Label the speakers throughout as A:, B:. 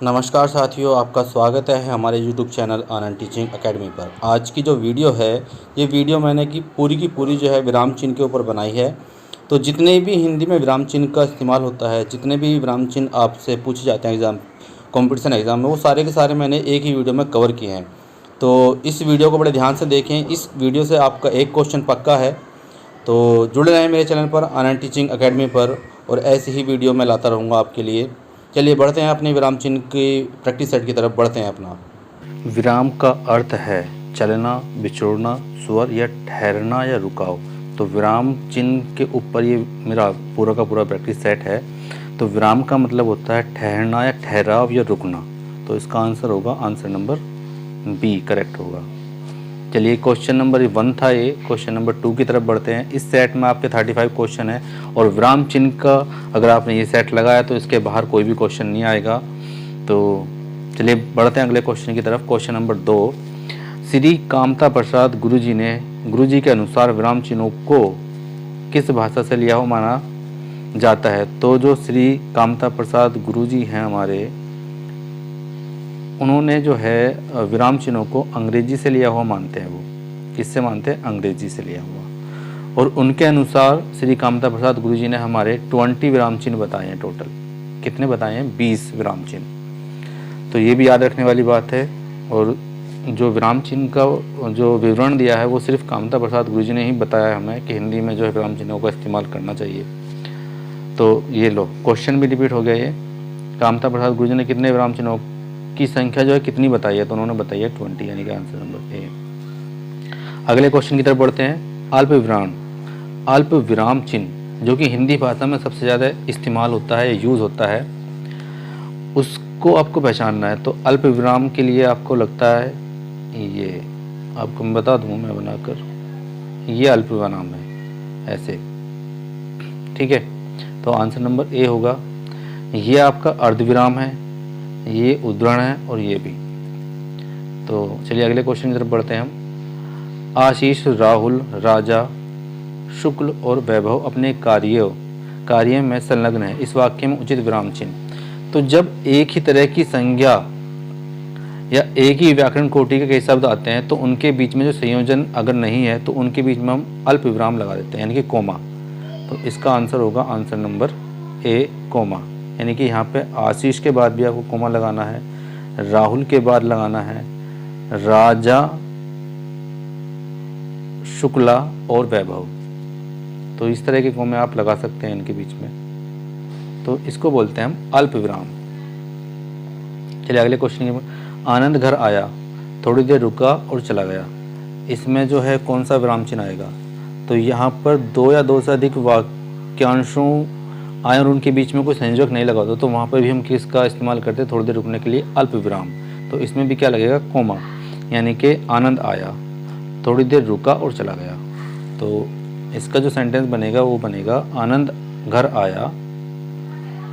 A: नमस्कार साथियों, आपका स्वागत है हमारे YouTube चैनल आनंद टीचिंग एकेडमी पर। आज की जो वीडियो है, ये वीडियो मैंने की पूरी जो है विराम चिन्ह के ऊपर बनाई है। तो जितने भी हिंदी में विराम चिन्ह का इस्तेमाल होता है, जितने भी विराम चिन्ह आपसे पूछे जाते हैं कंपटीशन एग्ज़ाम में, वो सारे के सारे मैंने एक ही वीडियो में कवर किए हैं। तो इस वीडियो को बड़े ध्यान से देखें। इस वीडियो से आपका एक क्वेश्चन पक्का है। तो जुड़े रहें मेरे चैनल पर आनंद टीचिंग एकेडमी पर, और ऐसी ही वीडियो मैं लाता रहूँगा आपके लिए। चलिए बढ़ते हैं अपने विराम चिन्ह की प्रैक्टिस सेट की तरफ बढ़ते हैं अपना। विराम का अर्थ है चलना, बिछोड़ना, स्वर या ठहरना या रुकाव। तो विराम चिन्ह के ऊपर ये मेरा पूरा का पूरा प्रैक्टिस सेट है। तो विराम का मतलब होता है ठहरना या ठहराव या रुकना। तो इसका आंसर होगा आंसर नंबर बी करेक्ट होगा। चलिए क्वेश्चन नंबर 1 था ये। क्वेश्चन नंबर 2 की तरफ बढ़ते हैं। इस सेट में आपके 35 क्वेश्चन है, और विराम चिन्ह का अगर आपने ये सेट लगाया तो इसके बाहर कोई भी क्वेश्चन नहीं आएगा। तो चलिए बढ़ते हैं अगले क्वेश्चन की तरफ। क्वेश्चन नंबर 2, श्री कामता प्रसाद गुरुजी के अनुसार विराम चिन्हों को किस भाषा से लिया हुआ माना जाता है? तो जो श्री कामता प्रसाद गुरुजी हैं हमारे, उन्होंने जो है विराम चिन्हों को अंग्रेजी से लिया हुआ मानते हैं। वो किससे मानते हैं? अंग्रेजी से लिया हुआ। और उनके अनुसार श्री कामता प्रसाद गुरुजी ने हमारे 20 विराम चिन्ह बताए हैं। टोटल कितने बताए हैं? 20 विराम चिन्ह। तो ये भी याद रखने वाली बात है। और जो विराम चिन्ह का जो विवरण दिया है वो सिर्फ कामता प्रसाद गुरुजी ने ही बताया हमें कि हिंदी में जो है विराम चिन्हों का इस्तेमाल करना चाहिए। तो ये लो क्वेश्चन भी रिपीट हो गया। ये कामता प्रसाद गुरुजी ने कितने विराम चिन्हों की संख्या जो है कितनी बताई है? तो उन्होंने बताई है 20, यानी कि आंसर नंबर ए। अगले क्वेश्चन की तरफ बढ़ते हैं। अल्प विराम चिन्ह जो कि हिंदी भाषा में सबसे ज़्यादा इस्तेमाल होता है, यूज़ होता है, उसको आपको पहचानना है। तो अल्प विराम के लिए आपको लगता है, ये आपको मैं बता दूँ मैं बनाकर, ये अल्प विराम है ऐसे, ठीक है। तो आंसर नंबर ए होगा। ये आपका अर्धविराम है, ये उद्धरण है, और ये भी। तो चलिए अगले क्वेश्चन की तरफ बढ़ते हैं हम। आशीष, राहुल, राजा, शुक्ल और वैभव अपने कार्य में संलग्न है। इस वाक्य में उचित विराम चिन्ह। तो जब एक ही तरह की संज्ञा या एक ही व्याकरण कोटि के कई शब्द आते हैं तो उनके बीच में जो संयोजन अगर नहीं है तो उनके बीच में हम अल्प विराम लगा देते हैं, यानी कि कोमा। तो इसका आंसर होगा आंसर नंबर ए कोमा। यानी कि यहाँ पे आशीष के बाद भी आपको कोमा लगाना है, राहुल के बाद लगाना है, राजा, शुक्ला और वैभव। तो इस तरह के कोमे आप लगा सकते हैं इनके बीच में। तो इसको बोलते हैं हम अल्प विराम। चलिए अगले क्वेश्चन की। आनंद घर आया, थोड़ी देर रुका और चला गया। इसमें जो है कौन सा विराम चिन्ह आएगा? तो यहाँ पर 2 या 2 से अधिक वाक्यांशों आए और उनके बीच में कोई संयोजक नहीं लगा तो वहाँ पर भी हम किसका इस्तेमाल करते हैं? थोड़ी देर रुकने के लिए अल्प विराम। तो इसमें भी क्या लगेगा? कोमा। यानी कि आनंद आया, थोड़ी देर रुका और चला गया। तो इसका जो सेंटेंस बनेगा वो बनेगा आनंद घर आया,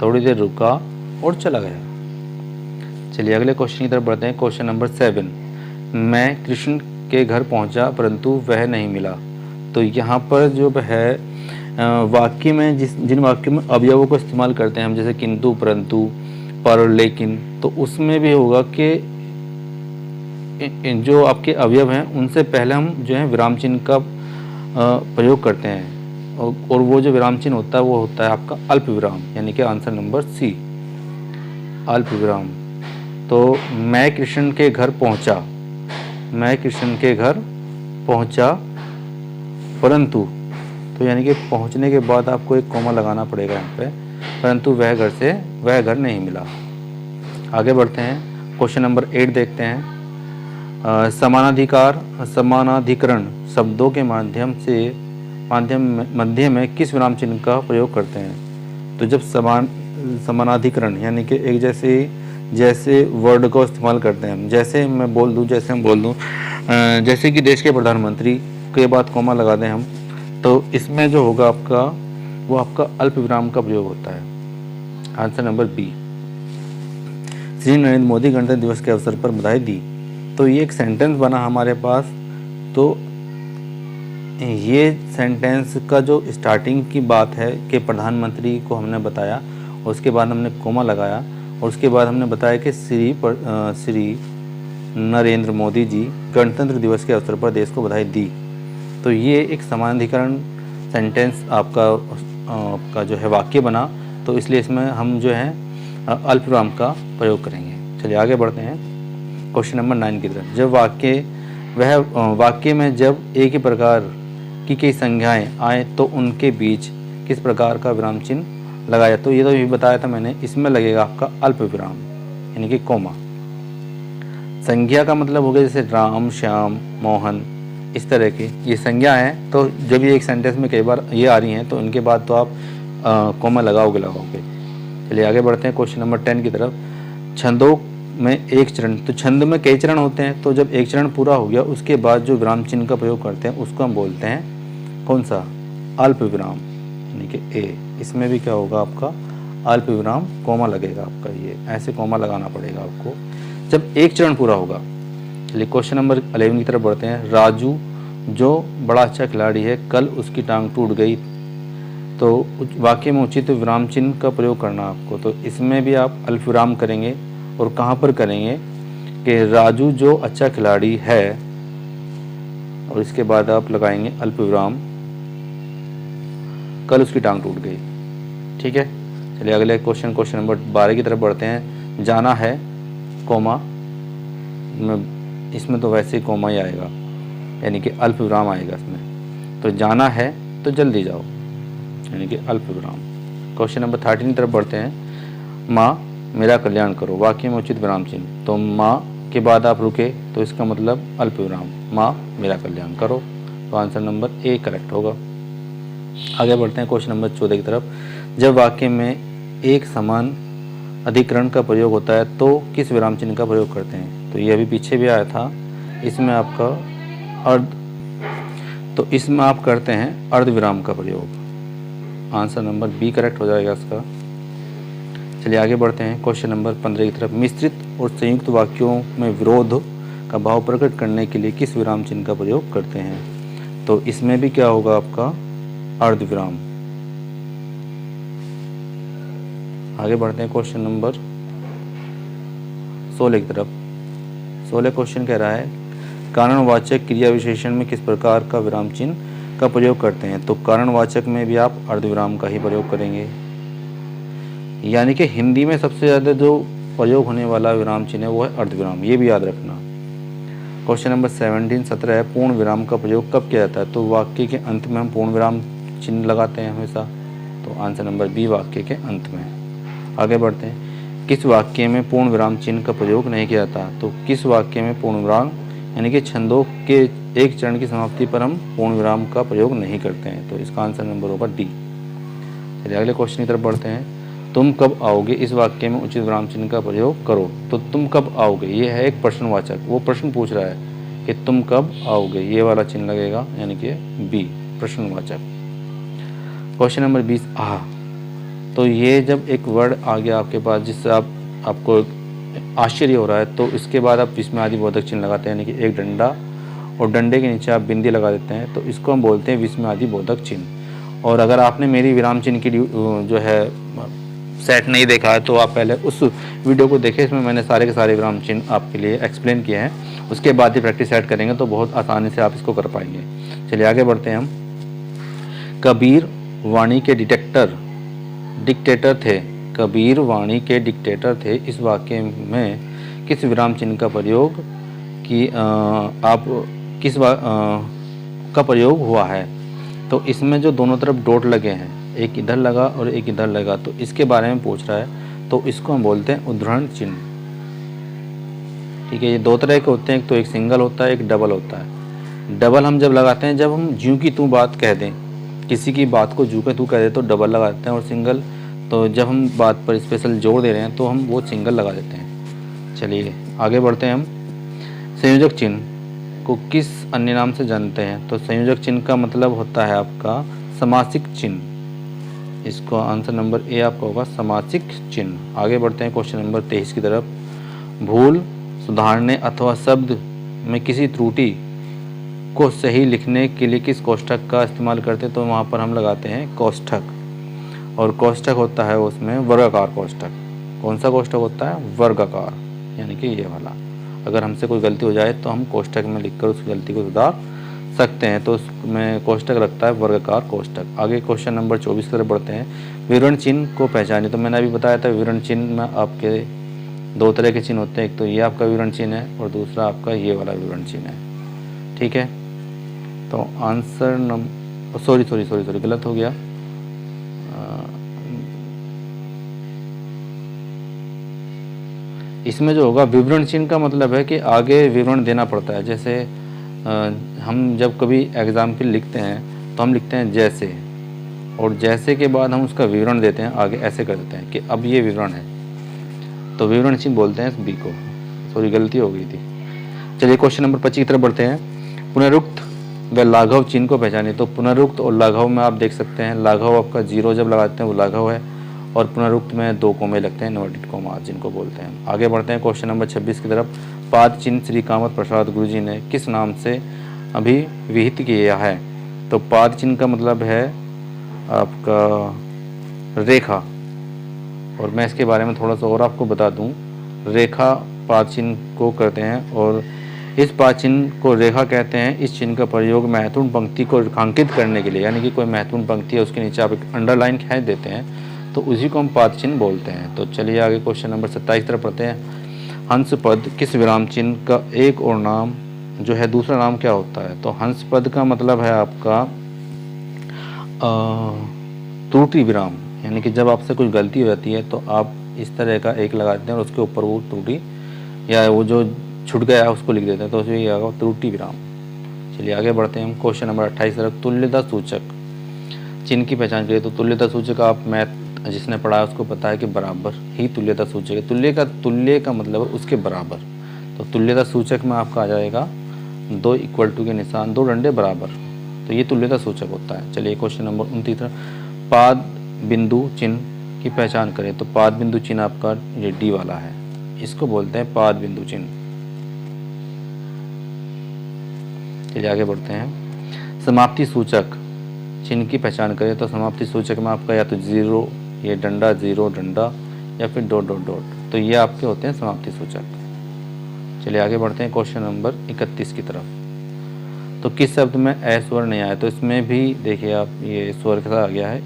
A: थोड़ी देर रुका और चला गया। चलिए अगले क्वेश्चन की तरफ बढ़ते हैं। क्वेश्चन नंबर 7, मैं कृष्ण के घर पहुंचा परंतु वह नहीं मिला। तो यहाँ पर जो है वाक्य में जिन वाक्यों में अवयवों को इस्तेमाल करते हैं हम, जैसे किंतु, परंतु, पर, लेकिन, तो उसमें भी होगा कि जो आपके अवयव हैं उनसे पहले हम जो है विराम चिन्ह का प्रयोग करते हैं, और वो जो विराम चिन्ह होता है वो होता है आपका अल्प विराम, यानी कि आंसर नंबर सी अल्प विराम। तो मैं कृष्ण के घर पहुंचा, मैं कृष्ण के घर पहुंचा परंतु, तो यानी कि पहुंचने के बाद आपको एक कोमा लगाना पड़ेगा यहाँ पे, परंतु वह घर नहीं मिला। आगे बढ़ते हैं। क्वेश्चन नंबर 8 देखते हैं। समानाधिकरण शब्दों के मध्य में किस विराम चिन्ह का प्रयोग करते हैं? तो जब समानाधिकरण यानी कि एक जैसे वर्ड को इस्तेमाल करते हैं हम, जैसे मैं बोल दूं, जैसे हम बोल दूं, जैसे कि देश के प्रधानमंत्री के बाद कोमा लगा दें हम, तो इसमें जो होगा आपका वो आपका अल्प विराम का प्रयोग होता है। Answer number B. Shri Narendra Modi गणतंत्र दिवस के अवसर पर बधाई दी। तो ये एक सेंटेंस बना हमारे पास। तो ये सेंटेंस का जो स्टार्टिंग की बात है कि प्रधानमंत्री को हमने बताया, उसके बाद हमने कोमा लगाया, और उसके बाद हमने बताया कि श्री नरेंद्र मोदी जी गणतंत्र दिवस के अवसर पर देश को बधाई दी। तो ये एक समानाधिकरण सेंटेंस आपका जो है वाक्य बना, तो इसलिए इसमें हम जो है अल्पविराम का प्रयोग करेंगे। चलिए आगे बढ़ते हैं क्वेश्चन नंबर 9 की तरफ। जब वाक्य में जब एक ही प्रकार की कई संज्ञाएं आए तो उनके बीच किस प्रकार का विराम चिन्ह लगाया? तो ये तो भी बताया था मैंने, इसमें लगेगा आपका अल्प विराम यानी कि कोमा। संज्ञा का मतलब हो गया जैसे राम, श्याम, मोहन, इस तरह की ये संज्ञा है। तो जब ये एक सेंटेंस में कई बार ये आ रही हैं तो इनके बाद तो आप कोमा लगाओगे। चलिए आगे बढ़ते हैं क्वेश्चन नंबर 10 की तरफ। छंदों में एक चरण, तो छंद में कई चरण होते हैं, तो जब एक चरण पूरा हो गया उसके बाद जो विराम चिन्ह का प्रयोग करते हैं उसको हम बोलते हैं कौन सा? अल्प विराम यानी कि ए। इसमें भी क्या होगा आपका अल्प विराम, कोमा लगेगा आपका, ये ऐसे कोमा लगाना पड़ेगा आपको जब एक चरण पूरा होगा। चलिए क्वेश्चन नंबर 11 की तरफ बढ़ते हैं। राजू जो बड़ा अच्छा खिलाड़ी है, कल उसकी टांग टूट गई, तो वाक्य में उचित विराम चिन्ह का प्रयोग करना आपको। तो इसमें भी आप अल्प विराम करेंगे और कहाँ पर करेंगे कि राजू जो अच्छा खिलाड़ी है और इसके बाद आप लगाएंगे अल्प विराम, कल उसकी टांग टूट गई। ठीक है, चलिए अगले क्वेश्चन नंबर 12 की तरफ बढ़ते हैं। जाना है कोमा, इसमें तो वैसे ही कोमा ही आएगा यानी कि अल्प विराम आएगा इसमें। तो जाना है तो जल्दी जाओ यानी कि अल्प विराम। क्वेश्चन नंबर 13 की तरफ बढ़ते हैं। माँ मेरा कल्याण करो, वाक्य में उचित विराम चिन्ह। तो माँ के बाद आप रुके तो इसका मतलब अल्प विराम, माँ मेरा कल्याण करो। तो आंसर नंबर ए करेक्ट होगा। आगे बढ़ते हैं क्वेश्चन नंबर 14 की तरफ। जब वाक्य में एक समान अधिकरण का प्रयोग होता है तो किस विराम चिन्ह का प्रयोग करते हैं? तो ये अभी पीछे भी आया था, इसमें आपका अर्ध, तो इसमें आप करते हैं अर्ध विराम का प्रयोग। आंसर नंबर बी करेक्ट हो जाएगा इसका। चलिए आगे बढ़ते हैं क्वेश्चन नंबर 15 की तरफ। मिश्रित और संयुक्त वाक्यों में विरोध का भाव प्रकट करने के लिए किस विराम चिन्ह का प्रयोग करते हैं? तो इसमें भी क्या होगा आपका अर्ध विराम। आगे बढ़ते हैं क्वेश्चन नंबर 16 की तरफ। 16 क्वेश्चन कह रहा है कारणवाचक क्रिया विशेषण में किस प्रकार का विराम चिन्ह का प्रयोग करते हैं? तो कारणवाचक में भी आप अर्ध विराम का ही प्रयोग करेंगे, यानी कि हिंदी में सबसे ज़्यादा जो प्रयोग होने वाला विराम चिन्ह है वो है अर्ध विराम, ये भी याद रखना। क्वेश्चन नंबर 17 है पूर्ण विराम का प्रयोग कब किया जाता है? तो वाक्य के अंत में हम पूर्ण विराम चिन्ह लगाते हैं हमेशा। तो आंसर नंबर बी वाक्य के अंत में। आगे बढ़ते हैं। किस वाक्य में पूर्ण विराम चिन्ह का प्रयोग नहीं किया जाता? तो किस वाक्य में पूर्ण विराम यानी कि छंदों के एक चरण की समाप्ति पर हम पूर्ण विराम का प्रयोग नहीं करते हैं? तो इसका आंसर नंबर होगा डी। चलिए अगले क्वेश्चन की तरफ बढ़ते हैं। तुम कब आओगे, इस वाक्य में उचित विराम चिन्ह का प्रयोग करो। तो तुम कब आओगे ये है एक प्रश्नवाचक, वो प्रश्न पूछ रहा है कि तुम कब आओगे, ये वाला चिन्ह लगेगा यानी कि बी प्रश्नवाचक। क्वेश्चन नंबर 20 आह। तो ये जब एक वर्ड आ गया आपके पास जिससे आपको आश्चर्य हो रहा है तो इसके बाद आप विस्मयादि बोधक चिन्ह लगाते हैं, यानी कि एक डंडा और डंडे के नीचे आप बिंदी लगा देते हैं, तो इसको हम बोलते हैं विस्मयादि बोधक चिन्ह। और अगर आपने मेरी विराम चिन्ह की जो है सेट नहीं देखा है तो आप पहले उस वीडियो को देखें, इसमें मैंने सारे के सारे विराम चिन्ह आपके लिए एक्सप्लेन किए हैं। उसके बाद ही प्रैक्टिस सेट करेंगे तो बहुत आसानी से आप इसको कर पाएंगे। चलिए आगे बढ़ते हैं हम। कबीर वाणी के डिक्टेटर थे, कबीर वाणी के डिक्टेटर थे, इस वाक्य में किस विराम चिन्ह का प्रयोग का प्रयोग हुआ है? तो इसमें जो दोनों तरफ डॉट लगे हैं, एक इधर लगा और एक इधर लगा, तो इसके बारे में पूछ रहा है, तो इसको हम बोलते हैं उद्धरण चिन्ह। ठीक है, ये दो तरह के होते हैं, एक तो एक सिंगल होता है, एक डबल होता है। डबल हम जब लगाते हैं जब हम ज्यों की तू बात कह दें, किसी की बात को ज्यों के तू कह दे तो डबल लगा देते हैं, और सिंगल तो जब हम बात पर स्पेशल जोर दे रहे हैं तो हम वो सिंगल लगा देते हैं। चलिए आगे बढ़ते हैं हम। संयोजक चिन्ह को किस अन्य नाम से जानते हैं? तो संयोजक चिन्ह का मतलब होता है आपका समासिक चिन्ह। इसको आंसर नंबर ए आपका होगा समासिक चिन्ह। आगे बढ़ते हैं क्वेश्चन नंबर 23 की तरफ। भूल सुधारने अथवा शब्द में किसी त्रुटि को सही लिखने के लिए किस कोष्ठक का इस्तेमाल करते हैं? तो वहाँ पर हम लगाते हैं कोष्ठक, और कोष्ठक होता है उसमें वर्गाकार कोष्ठक। कौन सा कोष्ठक होता है? वर्गाकार, यानी कि ये वाला। अगर हमसे कोई गलती हो जाए तो हम कोष्ठक में लिखकर उस गलती को सुधार सकते हैं, तो उसमें कोष्ठक लगता है वर्गाकार कोष्ठक। आगे क्वेश्चन नंबर 24 की तरफ बढ़ते हैं। विवरण चिन्ह को पहचानिए। तो मैंने अभी बताया था विवरण चिन्ह में आपके दो तरह के चिन्ह होते हैं, एक तो ये आपका विवरण चिन्ह है और दूसरा आपका ये वाला विवरण चिन्ह है। ठीक है, तो आंसर नंबर सॉरी गलत हो गया। इसमें जो होगा विवरण चिन्ह का मतलब है कि आगे विवरण देना पड़ता है। जैसे हम जब कभी एग्जाम के लिखते हैं तो हम लिखते हैं जैसे, और जैसे के बाद हम उसका विवरण देते हैं आगे, ऐसे कर देते हैं कि अब ये विवरण है, तो विवरण चिन्ह बोलते हैं इस बी को। सॉरी गलती हो गई थी। चलिए क्वेश्चन नंबर 25 की तरफ बढ़ते हैं। पुनरुक्त व लाघव चिन्ह को पहचानिए। तो पुनरुक्त और लाघव में आप देख सकते हैं, लाघव आपका 0 जब लगाते हैं वो लाघव है, और पुनरुक्त में 2 कोमे लगते हैं, इन्वर्टेड कोमा जिनको बोलते हैं। आगे बढ़ते हैं क्वेश्चन नंबर 26 की तरफ। पाद चिन्ह श्री कामत प्रसाद गुरुजी ने किस नाम से अभिविहित किया है? तो पाद चिन्ह का मतलब है आपका रेखा, और मैं इसके बारे में थोड़ा सा और आपको बता दूं। रेखा पाद चिन्ह को करते हैं, और इस पाद चिन्ह को रेखा कहते हैं। इस चिन्ह का प्रयोग महत्वपूर्ण पंक्ति को रेखांकित करने के लिए, यानी कि कोई महत्वपूर्ण पंक्ति है उसके नीचे आप एक अंडरलाइन खींच देते हैं, तो उसी को हम पाद चिन्ह बोलते हैं। तो चलिए आगे क्वेश्चन नंबर 27 तरफ पढ़ते हैं। हंस पद किस विराम चिन्ह का एक और नाम जो है, दूसरा नाम क्या होता है? तो हंस पद का मतलब है आपका त्रुटि विराम, यानी कि जब आपसे कुछ गलती हो जाती है तो आप इस तरह का एक लगाते हैं और उसके ऊपर वो त्रुटि या वो जो छूट गया है उसको लिख देते हैं, तो उसमें ये आएगा त्रुटि विराम। चलिए आगे बढ़ते हैं हम क्वेश्चन नंबर 28 तरफ। तुल्यता सूचक चिन्ह की पहचान करिए। तो तुल्यता सूचक आप मैथ जिसने पढ़ा है उसको पता है कि बराबर ही तुल्यता सूचक है। तुल्य का मतलब है उसके बराबर। तो तुल्यता सूचक में आपका आ जाएगा 2 इक्वल टू के निशान, 2 डंडे बराबर, तो ये तुल्यता सूचक होता है। चलिए क्वेश्चन नंबर 29 तरफ। पाद बिंदु चिन्ह की पहचान करें। तो पाद बिंदु चिन्ह आपका ये डी वाला है, इसको बोलते हैं पाद बिंदु चिन्ह। चलिए आगे बढ़ते हैं। समाप्ति सूचक चिन्ह की पहचान करें। तो समाप्ति सूचक में आपका या तो 0 ये डंडा, 0 डंडा, या फिर डॉट डॉट डॉट, तो ये आपके होते हैं समाप्ति सूचक। चलिए आगे बढ़ते हैं क्वेश्चन नंबर 31 की तरफ। तो किस शब्द में ए स्वर नहीं आया? तो इसमें भी देखिए आप, ये स्वर के साथ आ गया है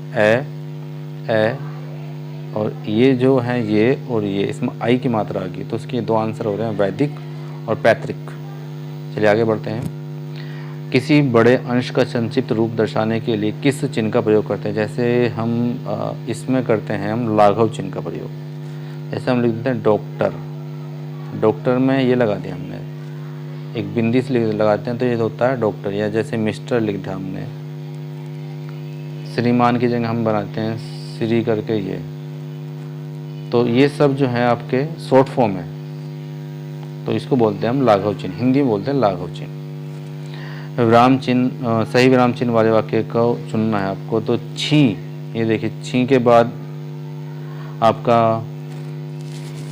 A: ए, और ये जो है ये और ये, इसमें आई की मात्रा आ गई, तो इसके 2 आंसर हो रहे हैं, वैदिक और पैतृक। चलिए आगे बढ़ते हैं। किसी बड़े अंश का संक्षिप्त रूप दर्शाने के लिए किस चिन्ह का प्रयोग करते हैं? जैसे हम इसमें करते हैं हम लाघव चिन्ह का प्रयोग। जैसे हम लिख देते हैं डॉक्टर, डॉक्टर में ये लगा दिया हमने, एक बिंदी से लगाते हैं तो ये होता है डॉक्टर। या जैसे मिस्टर लिख दिया हमने, श्रीमान की जगह हम बनाते हैं श्री करके ये, तो ये सब जो है आपके शॉर्ट फॉर्म है, तो इसको बोलते हैं हम लाघव चिन्ह, हिंदी में बोलते हैं लाघव चिन्ह। विराम चिन्ह, सही विराम चिन्ह वाले वाक्य को चुनना है आपको। तो छी, ये देखिए छी के बाद आपका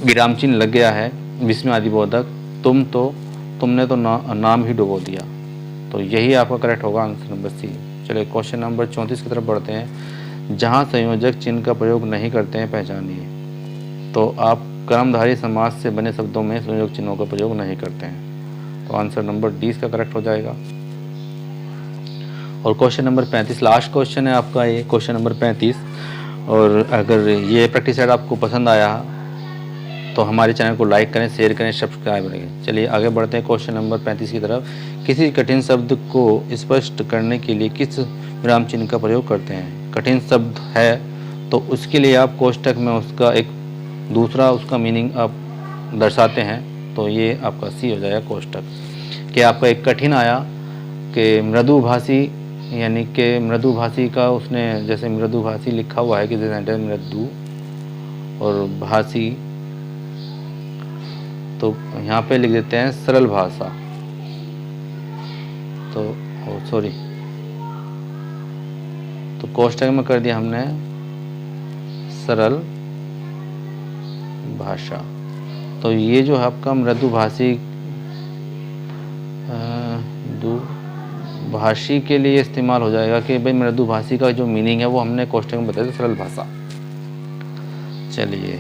A: विराम चिन्ह लग गया है विस्मय आदिबोधक। तुमने तो नाम ही डुबो दिया, तो यही आपका करेक्ट होगा आंसर नंबर सी। चलिए क्वेश्चन नंबर 34 की तरफ बढ़ते हैं। जहाँ संयोजक चिन्ह का प्रयोग नहीं करते हैं पहचानिए। तो आप कर्मधारय समास से बने शब्दों में संयोजक चिन्हों का प्रयोग नहीं करते हैं, तो आंसर नंबर डी इसका करेक्ट हो जाएगा। और क्वेश्चन नंबर 35 लास्ट क्वेश्चन है आपका, ये क्वेश्चन नंबर 35। और अगर ये प्रैक्टिस सेट आपको पसंद आया तो हमारे चैनल को लाइक करें, शेयर करें, सब्सक्राइब करें। चलिए आगे बढ़ते हैं क्वेश्चन नंबर 35 की तरफ। किसी कठिन शब्द को स्पष्ट करने के लिए किस विराम चिन्ह का प्रयोग करते हैं? कठिन शब्द है तो उसके लिए आप कोष्ठक में उसका एक दूसरा उसका मीनिंग आप दर्शाते हैं, तो ये आपका सी हो जाएगा कोष्ठक। कि आपका एक कठिन आया कि मृदुभाषी, यानी कि मृदुभाषी का उसने जैसे मृदुभाषी लिखा हुआ है कि जैसे मृदु और भाषी, तो यहाँ पे लिख देते हैं सरल भाषा। तो सॉरी, तो कोष्ठक में कर दिया हमने सरल भाषा। तो ये जो है आपका मृदुभाषी भाषी के लिए इस्तेमाल हो जाएगा कि भाई मृदुभाषी का जो मीनिंग है वो हमने कोष्ठक में बताया सरल भाषा। चलिए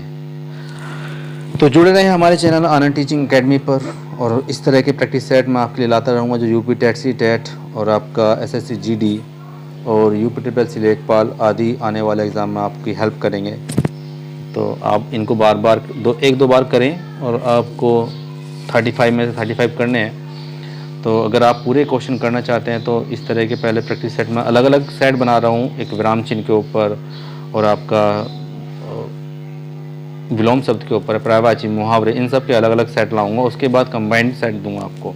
A: तो जुड़े रहें हमारे चैनल आनंद टीचिंग एकेडमी पर, और इस तरह के प्रैक्टिस सेट मैं आपके लिए लाता रहूँगा, जो यूपी टेट, सी टेट और आपका एसएससी जीडी और यूपी ट्रिपल सी लेखपाल आदि आने वाले एग्ज़ाम में आपकी हेल्प करेंगे। तो आप इनको बार बार एक दो बार करें और आपको 35 में से 35 करने हैं। तो अगर आप पूरे क्वेश्चन करना चाहते हैं तो इस तरह के पहले प्रैक्टिस सेट में अलग अलग सेट बना रहा हूँ, एक विराम चिन्ह के ऊपर और आपका विलोम शब्द के ऊपर, पर्यायवाची, मुहावरे, इन सब के अलग अलग सेट लाऊंगा। उसके बाद कंबाइंड सेट दूंगा आपको।